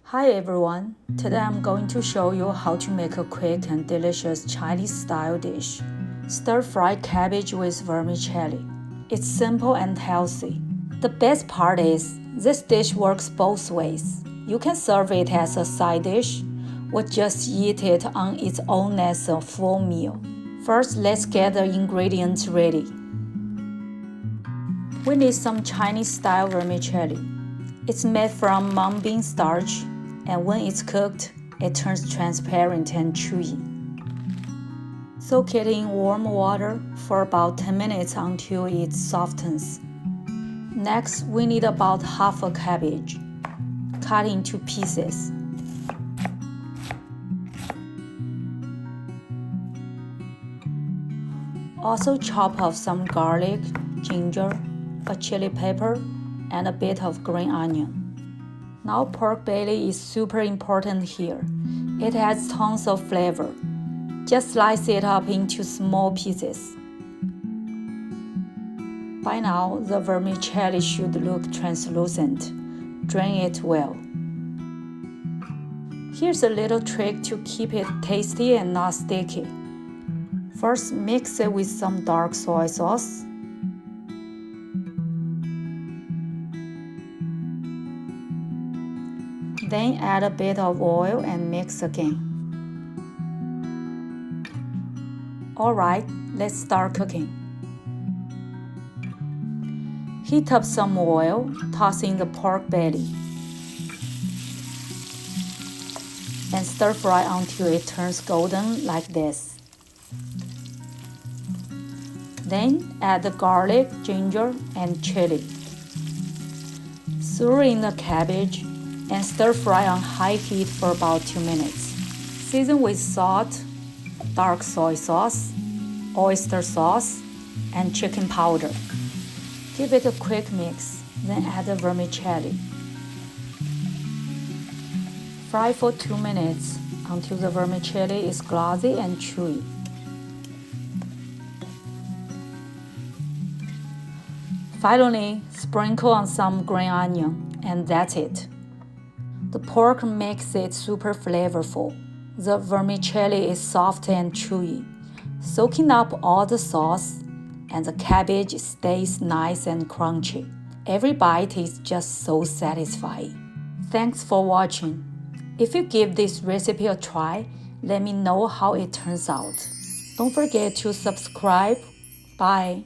Hi everyone, today I'm going to show you how to make a quick and delicious Chinese-style dish. Stir-fried cabbage with vermicelli. It's simple and healthy. The best part is, this dish works both ways. You can serve it as a side dish, or just eat it on its own as a full meal. First, let's get the ingredients ready. We need some Chinese-style vermicelli. It's made from mung bean starch, and when it's cooked, it turns transparent and chewy. Soak it in warm water for about 10 minutes until it softens. Next, we need about half a cabbage. Cut into pieces. Also chop off some garlic, ginger, a chili pepper, and a bit of green onion. Now pork belly is super important here. It adds tons of flavor. Just slice it up into small pieces. By now, the vermicelli should look translucent. Drain it well. Here's a little trick to keep it tasty and not sticky. First, mix it with some dark soy sauce. Then add a bit of oil and mix again. Alright, let's start cooking. Heat up some oil, toss in the pork belly, and stir fry until it turns golden like this. Then add the garlic, ginger, and chili. Stir in the cabbage and stir fry on high heat for about 2 minutes. Season with salt, dark soy sauce, oyster sauce, and chicken powder. Give it a quick mix, then add the vermicelli. Fry for 2 minutes until the vermicelli is glossy and chewy. Finally, sprinkle on some green onion, and that's it. The pork makes it super flavorful. The vermicelli is soft and chewy, soaking up all the sauce, and the cabbage stays nice and crunchy. Every bite is just so satisfying. Thanks for watching. If you give this recipe a try, let me know how it turns out. Don't forget to subscribe. Bye.